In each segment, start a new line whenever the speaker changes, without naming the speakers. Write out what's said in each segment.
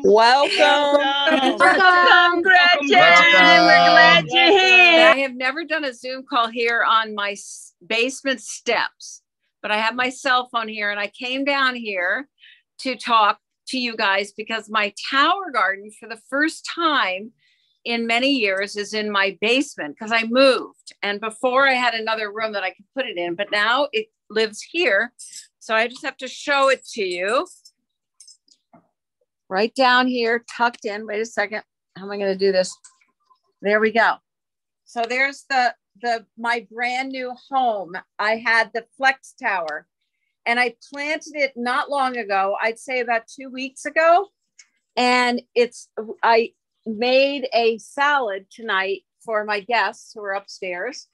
Welcome.
Welcome, Gretchen. We're glad you're here.
I have never done a Zoom call here on my basement steps, but I have my cell phone here, and I came down here to talk to you guys because my tower garden for the first time in many years is in my basement because I moved. And before I had another room that I could put it in, but now it lives here. So I just have to show it to you. Right down here, tucked in. Wait a second. How am I going to do this? There we go. So there's my brand new home. I had the Flex Tower, and I planted it not long ago. I'd say about 2 weeks ago. And I made a salad tonight for my guests who are upstairs.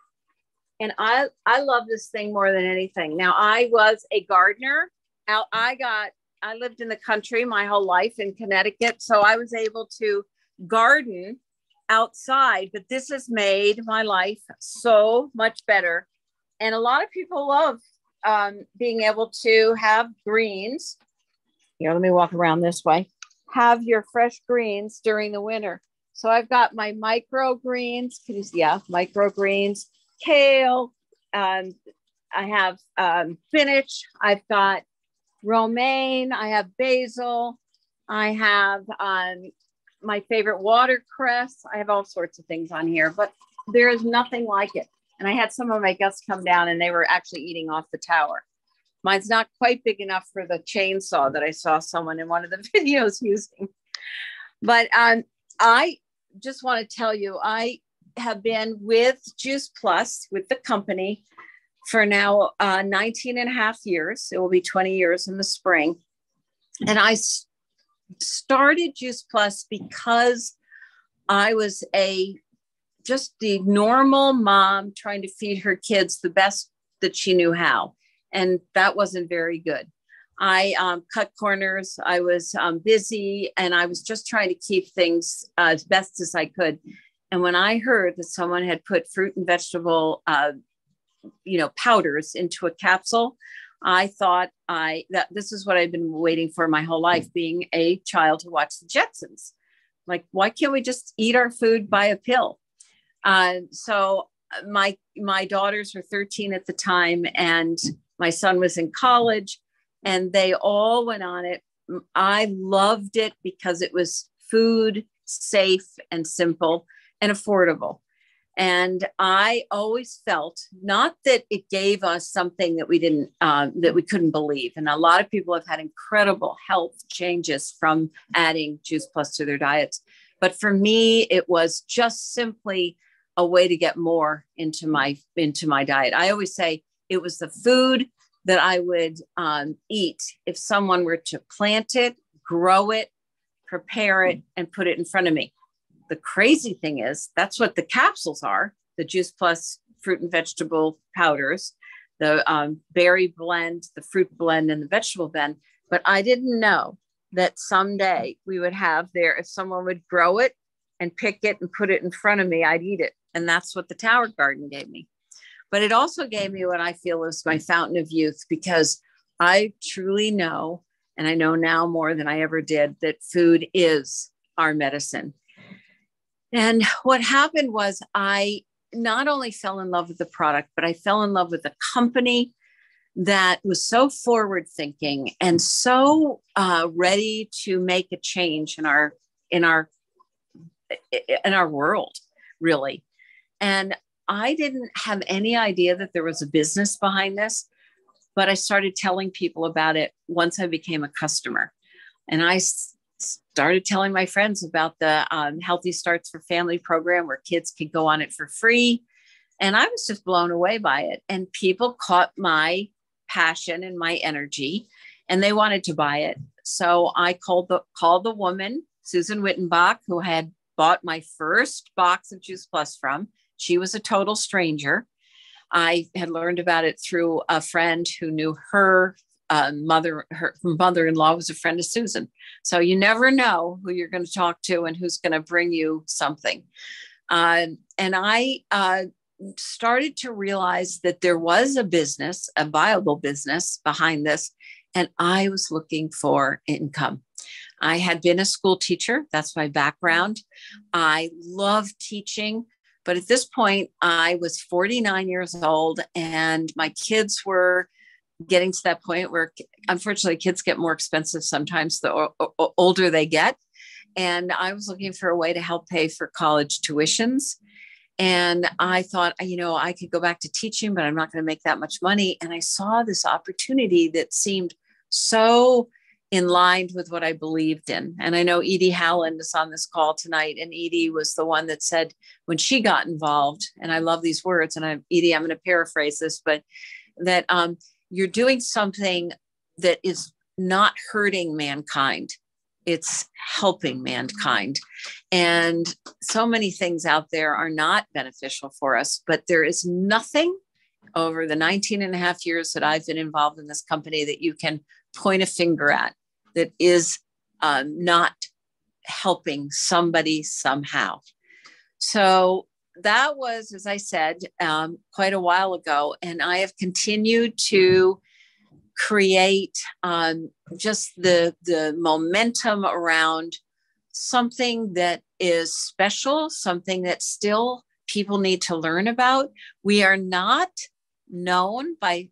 And I love this thing more than anything. Now, I was a gardener. I lived in the country my whole life in Connecticut, so I was able to garden outside, but this has made my life so much better. And a lot of people love being able to have greens. Here, let me walk around this way. Have your fresh greens during the winter. So I've got my microgreens, microgreens, kale, I have spinach, I've got romaine, I have basil, I have my favorite watercress. I have all sorts of things on here, but there is nothing like it. And I had some of my guests come down and they were actually eating off the tower. Mine's not quite big enough for the chainsaw that I saw someone in one of the videos using. But I just want to tell you, I have been with Juice Plus, with the company, for now 19 and a half years. It will be 20 years in the spring. And I started Juice Plus because I was just the normal mom trying to feed her kids the best that she knew how. And that wasn't very good. I cut corners. I was busy, and I was just trying to keep things as best as I could. And when I heard that someone had put fruit and vegetable powders into a capsule, I thought that this is what I've been waiting for my whole life, being a child to watch the Jetsons. Like, why can't we just eat our food by a pill? So my daughters were 13 at the time, and my son was in college, and they all went on it. I loved it because it was food, safe and simple and affordable. And I always felt not that it gave us something that we couldn't believe. And a lot of people have had incredible health changes from adding Juice Plus to their diets. But for me, it was just simply a way to get more into my diet. I always say it was the food that I would eat if someone were to plant it, grow it, prepare it, and put it in front of me. The crazy thing is that's what the capsules are, the Juice Plus fruit and vegetable powders, the berry blend, the fruit blend, and the vegetable blend. But I didn't know that someday we would have if someone would grow it and pick it and put it in front of me, I'd eat it. And that's what the Tower Garden gave me. But it also gave me what I feel is my fountain of youth, because I truly know, and I know now more than I ever did, that food is our medicine. And what happened was I not only fell in love with the product, but I fell in love with a company that was so forward thinking and so ready to make a change in our world, really. And I didn't have any idea that there was a business behind this, but I started telling people about it once I became a customer. And I started telling my friends about the Healthy Starts for Family program, where kids could go on it for free. And I was just blown away by it. And people caught my passion and my energy, and they wanted to buy it. So I called the woman, Susan Wittenbach, who had bought my first box of Juice Plus from. She was a total stranger. I had learned about it through a friend who knew her mother-in-law was a friend of Susan. So you never know who you're going to talk to and who's going to bring you something. And I started to realize that there was a business, a viable business behind this. And I was looking for income. I had been a school teacher. That's my background. I love teaching. But at this point, I was 49 years old and my kids were getting to that point where, unfortunately, kids get more expensive sometimes the older they get. And I was looking for a way to help pay for college tuitions. And I thought, I could go back to teaching, but I'm not going to make that much money. And I saw this opportunity that seemed so in line with what I believed in. And I know Edie Howland is on this call tonight. And Edie was the one that said when she got involved, and I love these words, and Edie, I'm going to paraphrase this, but that you're doing something that is not hurting mankind. It's helping mankind. And so many things out there are not beneficial for us, but there is nothing over the 19 and a half years that I've been involved in this company that you can point a finger at that is not helping somebody somehow. So that was, as I said, quite a while ago. And I have continued to create just the momentum around something that is special, something that still people need to learn about. We are not known by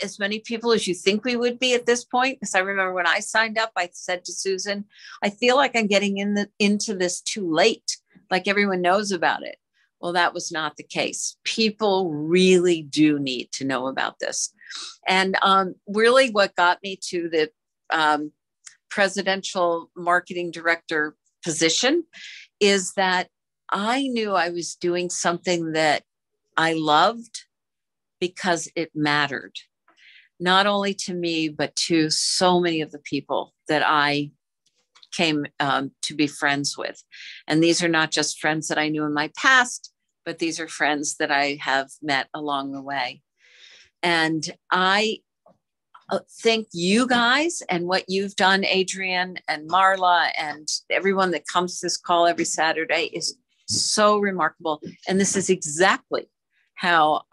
as many people as you think we would be at this point. Because I remember when I signed up, I said to Susan, I feel like I'm getting into this too late, like everyone knows about it. Well, that was not the case. People really do need to know about this. And really what got me to the presidential marketing director position is that I knew I was doing something that I loved because it mattered, not only to me, but to so many of the people that I came to be friends with. And these are not just friends that I knew in my past, but these are friends that I have met along the way. And I think you guys and what you've done, Adrienne and Marla and everyone that comes to this call every Saturday is so remarkable. And this is exactly how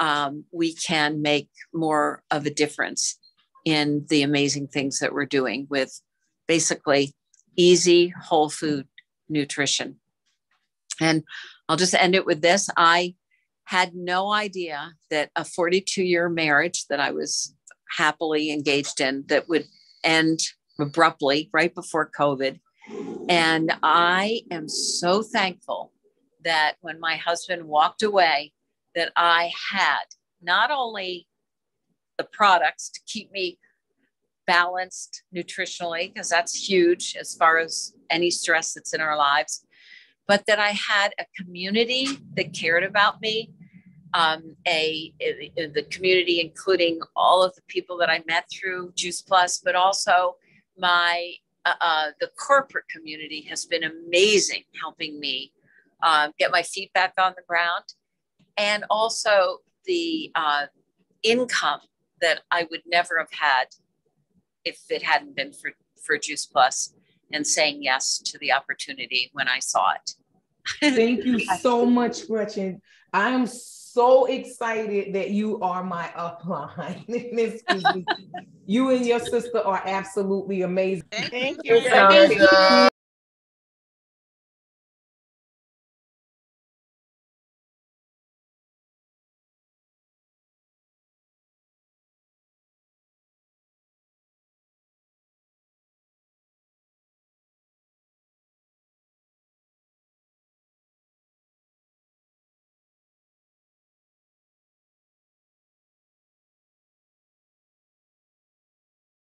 we can make more of a difference in the amazing things that we're doing with basically easy whole food nutrition. And I'll just end it with this. I had no idea that a 42-year marriage that I was happily engaged in that would end abruptly right before COVID. And I am so thankful that when my husband walked away, that I had not only the products to keep me balanced nutritionally, because that's huge as far as any stress that's in our lives, but that I had a community that cared about me, the community, including all of the people that I met through Juice Plus, but also the corporate community has been amazing, helping me get my feet back on the ground. And also the income that I would never have had if it hadn't been for Juice Plus and saying yes to the opportunity when I saw it.
Thank you so much, Gretchen. I am so excited that you are my upline. You and your sister are absolutely amazing.
Thank you.